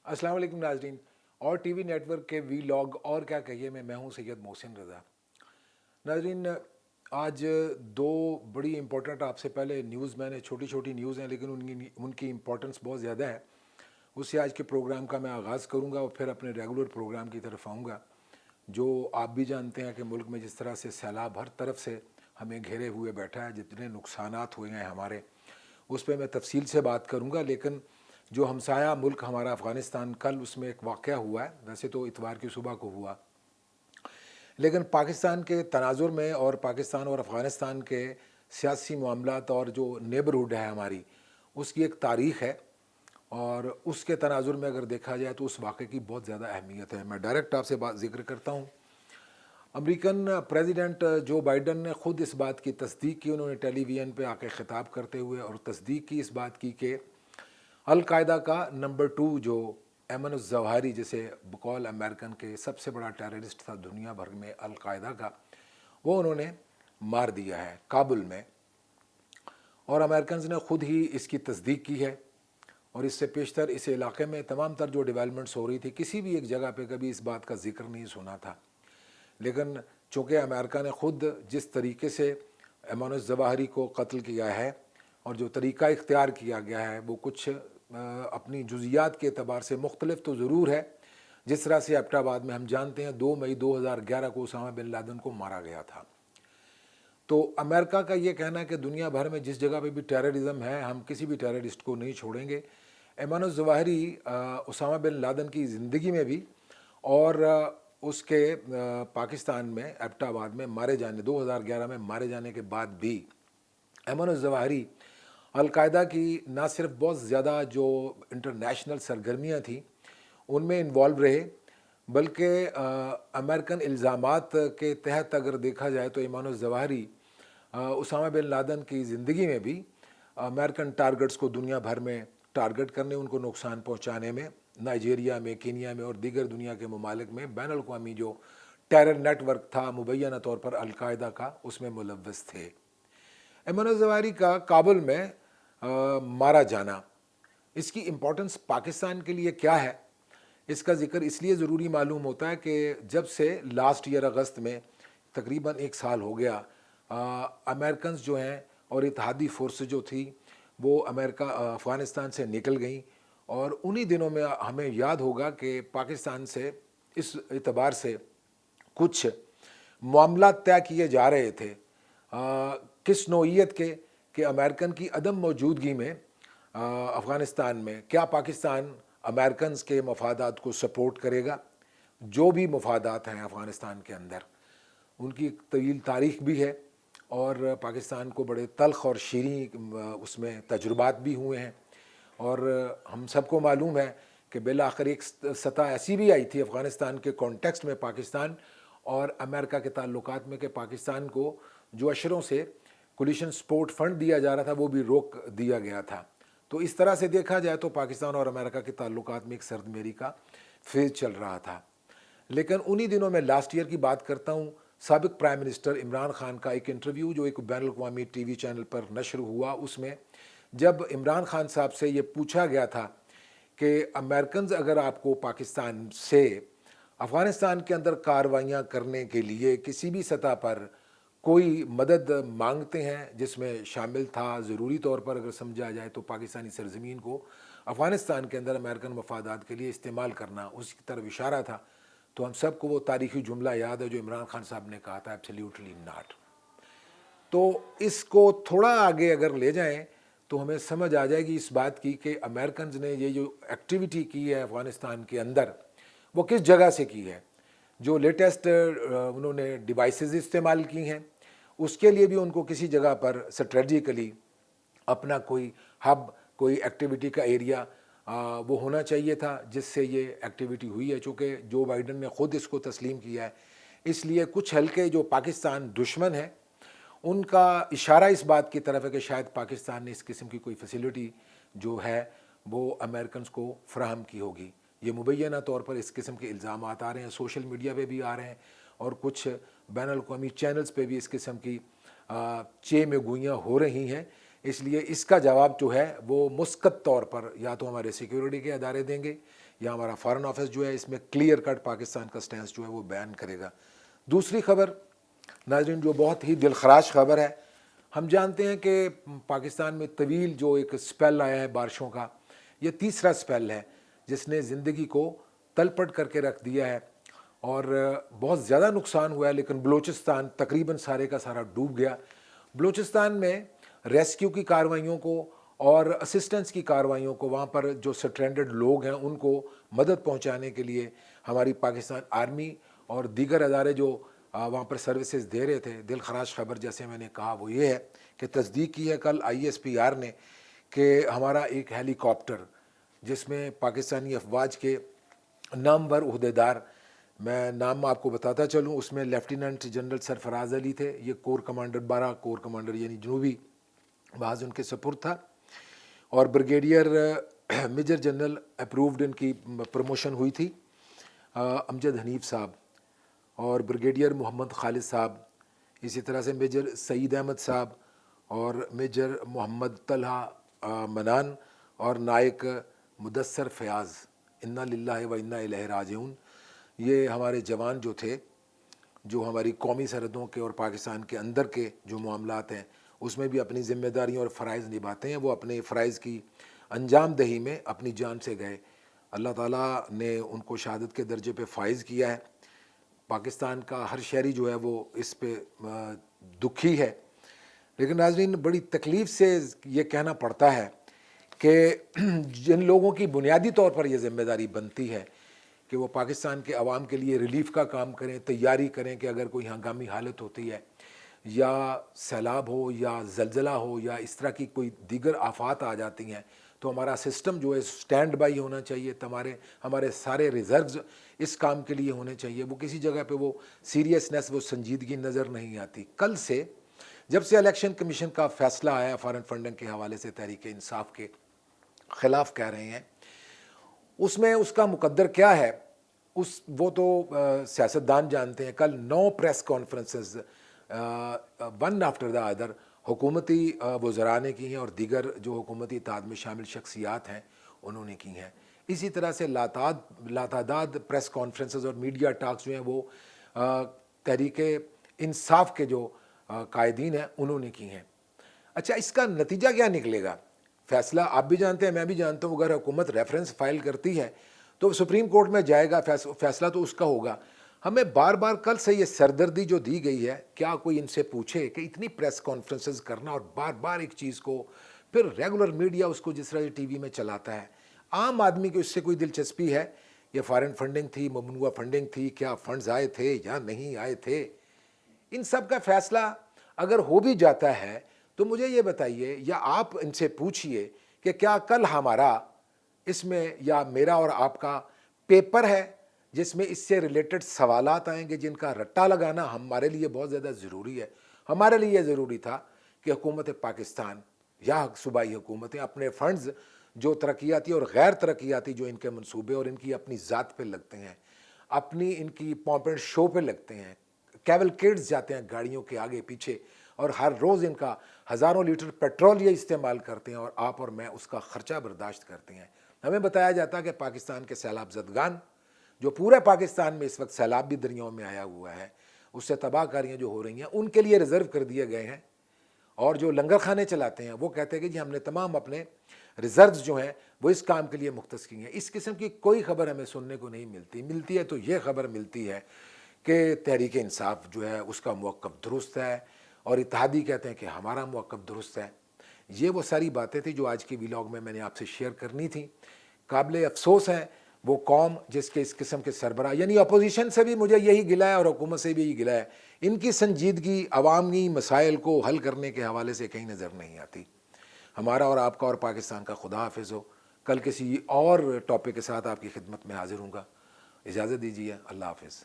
अस्सलाम वालेकुम नाजरीन। और टीवी नेटवर्क के वीलॉग और क्या कहिए में मैं हूं सैयद मोहसिन रज़ा। नाजरीन, आज दो बड़ी इंपॉर्टेंट, आपसे पहले न्यूज़, मैंने छोटी छोटी न्यूज़ हैं लेकिन उनकी उनकी इम्पोर्टेंस बहुत ज़्यादा है। उससे आज के प्रोग्राम का मैं आगाज़ करूंगा और फिर अपने रेगुलर प्रोग्राम की तरफ आऊँगा। जो आप भी जानते हैं कि मुल्क में जिस तरह से सैलाब हर तरफ से हमें घेरे हुए बैठा है, जितने नुकसानात हुए हैं हमारे, उस पर मैं तफसील से बात करूंगा। लेकिन जो हमसाया मुल्क हमारा अफ़गानिस्तान, कल उसमें एक वाक़या हुआ है, वैसे तो इतवार की सुबह को हुआ, लेकिन पाकिस्तान के तनाजुर में और पाकिस्तान और अफ़गानिस्तान के सियासी मामलात और जो नेबरहुड है हमारी, उसकी एक तारीख़ है। और उसके तनाजुर में अगर देखा जाए तो उस वाक़े की बहुत ज़्यादा अहमियत है। मैं डायरेक्ट आपसे बात ज़िक्र करता हूँ। अमेरिकन प्रेसिडेंट जो बाइडन ने ख़ुद इस बात की तस्दीक की, उन्होंने टेलीविज़न पे आके ख़िताब करते हुए और तस्दीक की इस बात की कि अलकायदा का नंबर 2 जो ऐमन ज़वाहिरी, जिसे बकौल अमेरिकन के सबसे बड़ा टेररिस्ट था दुनिया भर में अलकायदा का, वो उन्होंने मार दिया है काबुल में। और अमेरिकन ने ख़ुद ही इसकी तस्दीक की है। और इससे पेशतर इस इलाके में तमाम तर जो डेवलपमेंट्स हो रही थी, किसी भी एक जगह पे कभी इस बात का जिक्र नहीं सुना था। लेकिन चूँकि अमेरिका ने ख़ुद जिस तरीके से ऐमन ज़वाहिरी को कत्ल किया है और जो तरीक़ा इख्तियार किया गया है वो कुछ अपनी जुज़ियात के अतबार से मुख्तलिफ तो ज़रूर है। जिस तरह से एबटाबाद में हम जानते हैं 2 मई 2011 को उसामा बिन लादेन को मारा गया था। तो अमेरिका का ये कहना है कि दुनिया भर में जिस जगह पे भी टेररिज्म है, हम किसी भी टेररिस्ट को नहीं छोड़ेंगे। Ayman Zawahiri Usama bin Laden की ज़िंदगी में भी और उसके पाकिस्तान में एबटाबाद में मारे जाने 2011 में मारे जाने के बाद भी ऐमन ज़वाहिरी अलकायदा की ना सिर्फ बहुत ज़्यादा जो इंटरनेशनल सरगर्मियाँ थी उनमें इन्वॉल्व रहे, बल्कि अमेरिकन इल्ज़ामात के तहत अगर देखा जाए तो Ayman Zawahiri Usama bin Laden की ज़िंदगी में भी अमेरिकन टारगेट्स को दुनिया भर में टारगेट करने, उनको नुकसान पहुँचाने में, नाइजीरिया में, कीनिया में और दीगर दुनिया के ममालिक में बैन अल-अक़वामी जो टेरर नेटवर्क था मुबैना तौर पर अलकायदा का, उसमें मुलव्वस थे। ऐमन ज़वाहिरी का काबुल में मारा जाना, इसकी इम्पोर्टेंस पाकिस्तान के लिए क्या है, इसका ज़िक्र इसलिए ज़रूरी मालूम होता है कि जब से लास्ट ईयर अगस्त में तकरीबन 1 साल हो गया, अमेरिकन जो हैं और इत्तेहादी फोर्स जो थी वो अफ़गानिस्तान से निकल गई। और उन्हीं दिनों में हमें याद होगा कि पाकिस्तान से इस एतबार से कुछ मामला तय किए जा रहे थे, किस नौइयत के, कि अमेरिकन की अदम मौजूदगी में अफ़गानिस्तान में क्या पाकिस्तान अमेरिकन के मफादात को सपोर्ट करेगा। जो भी मफादात हैं अफ़गानिस्तान के अंदर, उनकी एक तवील तारीख़ भी है और पाकिस्तान को बड़े तल्ख़ और शीरीं उसमें तजुर्बात भी हुए हैं। और हम सबको मालूम है कि बिल आखिर एक सतह ऐसी भी आई थी अफ़गानिस्तान के कॉन्टेक्स्ट में पाकिस्तान और अमेरिका के ताल्लुकात में कि पाकिस्तान को जो अशरों से कोलिशन सपोर्ट फंड दिया जा रहा था वो भी रोक दिया गया था। तो इस तरह से देखा जाए तो पाकिस्तान और अमेरिका के ताल्लुकात में एक सर्दमेरी का फेज़ चल रहा था। लेकिन उन्हीं दिनों में लास्ट ईयर की बात करता हूँ, साबिक़ प्राइम मिनिस्टर इमरान खान का एक इंटरव्यू जो एक बैन अल-अक़वामी टीवी चैनल पर नशर हुआ, उसमें जब इमरान खान साहब से ये पूछा गया था कि अमेरिकन अगर आपको पाकिस्तान से अफ़गानिस्तान के अंदर कार्रवाइयाँ करने के लिए किसी भी सतह पर कोई मदद मांगते हैं, जिसमें शामिल था ज़रूरी तौर पर अगर समझा जाए तो पाकिस्तानी सरज़मीन को अफ़गानिस्तान के अंदर अमेरिकन मफादात के लिए इस्तेमाल करना, उसकी तरफ इशारा था, तो हम सबको वो तारीख़ी जुमला याद है जो इमरान खान साहब ने कहा था, एब्सोल्युटली नॉट। तो इसको थोड़ा आगे अगर ले जाएं तो हमें समझ आ जाएगी इस बात की कि अमेरिकन ने ये जो एक्टिविटी की है अफ़गानिस्तान के अंदर, वो किस जगह से की है। जो लेटेस्ट उन्होंने डिवाइसेस इस्तेमाल की हैं, उसके लिए भी उनको किसी जगह पर स्ट्रेटजिकली अपना कोई हब, कोई एक्टिविटी का एरिया वो होना चाहिए था, जिससे ये एक्टिविटी हुई है। चूँकि जो बाइडन ने ख़ुद इसको तस्लीम किया है, इसलिए कुछ हल्के जो पाकिस्तान दुश्मन है उनका इशारा इस बात की तरफ है कि शायद पाकिस्तान ने इस किस्म की कोई फैसिलिटी जो है वो अमेरिकन को फ़राहम की होगी। ये मुबैना तौर पर इस किस्म के इल्ज़ाम आ रहे हैं, सोशल मीडिया पे भी आ रहे हैं और कुछ बैन अल-अक़वामी चैनल्स पे भी इस किस्म की चे में गोइयाँ हो रही हैं। इसलिए इसका जवाब जो है वो मुस्कत तौर पर या तो हमारे सिक्योरिटी के अदारे देंगे یا ہمارا فارن آفس جو ہے اس میں کلیئر کٹ پاکستان کا سٹینس جو ہے وہ بیان کرے گا۔ دوسری خبر ناظرین جو بہت ہی دلخراش خبر ہے، ہم جانتے ہیں کہ پاکستان میں طویل جو ایک سپیل آیا ہے بارشوں کا، یہ تیسرا سپیل ہے جس نے زندگی کو تلپٹ کر کے رکھ دیا ہے اور بہت زیادہ نقصان ہوا ہے، لیکن بلوچستان تقریباً سارے کا سارا ڈوب گیا۔ بلوچستان میں ریسکیو کی کارروائیوں کو اور اسسٹنس کی کارروائیوں کو، وہاں پر جو سٹرینڈڈ لوگ ہیں ان کو مدد پہنچانے کے لیے ہماری پاکستان آرمی اور دیگر ادارے جو وہاں پر سروسز دے رہے تھے۔ دل خراش خبر جیسے میں نے کہا وہ یہ ہے کہ تصدیق کی ہے کل ISPR نے کہ ہمارا ایک ہیلی کاپٹر جس میں پاکستانی افواج کے نامور عہدیدار، میں نام آپ کو بتاتا چلوں، اس میں لیفٹیننٹ جنرل سرفراز علی تھے، یہ کور کمانڈر 12 کور کمانڈر یعنی جنوبی بعض ان کے سپرد تھا، اور بریگیڈیئر میجر جنرل اپرووڈ ان کی پروموشن ہوئی تھی امجد حنیف صاحب، اور بریگیڈیئر محمد خالد صاحب، اسی طرح سے میجر سعید احمد صاحب اور میجر محمد طلحہ منان اور نائک مدثر فیاض، انا للہ و انا الیہ راجعون۔ یہ ہمارے جوان جو تھے، جو ہماری قومی سرحدوں کے اور پاکستان کے اندر کے جو معاملات ہیں اس میں بھی اپنی ذمہ داریاں اور فرائض نبھاتے ہیں، وہ اپنے فرائض کی انجام دہی میں اپنی جان سے گئے۔ اللہ تعالیٰ نے ان کو شہادت کے درجے پہ فائز کیا ہے۔ پاکستان کا ہر شہری جو ہے وہ اس پہ دکھی ہے، لیکن ناظرین بڑی تکلیف سے یہ کہنا پڑتا ہے کہ جن لوگوں کی بنیادی طور پر یہ ذمہ داری بنتی ہے کہ وہ پاکستان کے عوام کے لیے ریلیف کا کام کریں، تیاری کریں کہ اگر کوئی ہنگامی حالت ہوتی ہے یا سیلاب ہو یا زلزلہ ہو یا اس طرح کی کوئی دیگر آفات آ جاتی ہیں تو ہمارا سسٹم جو ہے سٹینڈ بائی ہونا چاہیے، ہمارے سارے ریزروز اس کام کے لیے ہونے چاہیے۔ وہ کسی جگہ پہ وہ سیریسنس، وہ سنجیدگی نظر نہیں آتی۔ کل سے جب سے الیکشن کمیشن کا فیصلہ آیا فارن فنڈنگ کے حوالے سے تحریک انصاف کے خلاف کہہ رہے ہیں، اس میں اس کا مقدر کیا ہے وہ تو سیاستدان جانتے ہیں۔ کل 9 press conferences one after the other حکومتی وزراء نے کی ہیں اور دیگر جو حکومتی اتحاد میں شامل شخصیات ہیں انہوں نے کی ہیں۔ اسی طرح سے لاتعداد پریس کانفرنسز اور میڈیا ٹاکس جو ہیں وہ تحریک انصاف کے جو قائدین ہیں انہوں نے کی ہیں۔ اچھا، اس کا نتیجہ کیا نکلے گا؟ فیصلہ آپ بھی جانتے ہیں، میں بھی جانتا ہوں، اگر حکومت ریفرنس فائل کرتی ہے تو سپریم کورٹ میں جائے گا، فیصلہ تو اس کا ہوگا۔ ہمیں بار بار کل سے یہ سردردی جو دی گئی ہے، کیا کوئی ان سے پوچھے کہ اتنی پریس کانفرنسز کرنا اور بار بار ایک چیز کو پھر ریگولر میڈیا اس کو جس طرح ٹی وی میں چلاتا ہے، عام آدمی کو اس سے کوئی دلچسپی ہے؟ یہ فارن فنڈنگ تھی، ممنوعہ فنڈنگ تھی، کیا فنڈز آئے تھے یا نہیں آئے تھے؟ ان سب کا فیصلہ اگر ہو بھی جاتا ہے تو مجھے یہ بتائیے یا آپ ان سے پوچھئے کہ کیا کل ہمارا اس میں یا میرا اور آپ کا پیپر ہے جس میں اس سے ریلیٹڈ سوالات آئیں گے جن کا رٹا لگانا ہمارے لیے بہت زیادہ ضروری ہے۔ ہمارے لیے یہ ضروری تھا کہ حکومت پاکستان یا صوبائی حکومتیں اپنے فنڈز جو ترقیاتی اور غیر ترقیاتی جو ان کے منصوبے اور ان کی اپنی ذات پہ لگتے ہیں، اپنی ان کی پومپ اینڈ شو پہ لگتے ہیں، کیولکیڈز جاتے ہیں گاڑیوں کے آگے پیچھے اور ہر روز ان کا ہزاروں لیٹر پیٹرول یہ استعمال کرتے ہیں اور آپ اور میں اس کا خرچہ برداشت کرتے ہیں۔ ہمیں بتایا جاتا ہے کہ پاکستان کے سیلاب زدگان جو پورے پاکستان میں اس وقت سیلاب بھی دریاؤں میں آیا ہوا ہے، اس سے تباہ کاریاں جو ہو رہی ہیں ان کے لیے ریزرو کر دیے گئے ہیں، اور جو لنگر خانے چلاتے ہیں وہ کہتے ہیں کہ جی ہم نے تمام اپنے ریزروز جو ہیں وہ اس کام کے لیے مختص کی ہیں۔ اس قسم کی کوئی خبر ہمیں سننے کو نہیں ملتی ہے تو یہ خبر ملتی ہے کہ تحریک انصاف جو ہے اس کا موقف درست ہے اور اتحادی کہتے ہیں کہ ہمارا موقف درست ہے۔ یہ وہ ساری باتیں تھیں جو آج کی ویلاگ میں نے آپ سے شیئر کرنی تھی۔ قابل افسوس ہے وہ قوم جس کے اس قسم کے سربراہ، یعنی اپوزیشن سے بھی مجھے یہی گلہ ہے اور حکومت سے بھی یہی گلہ ہے، ان کی سنجیدگی عوامی مسائل کو حل کرنے کے حوالے سے کہیں نظر نہیں آتی۔ ہمارا اور آپ کا اور پاکستان کا خدا حافظ ہو۔ کل کسی اور ٹاپک کے ساتھ آپ کی خدمت میں حاضر ہوں گا۔ اجازت دیجیے، اللہ حافظ۔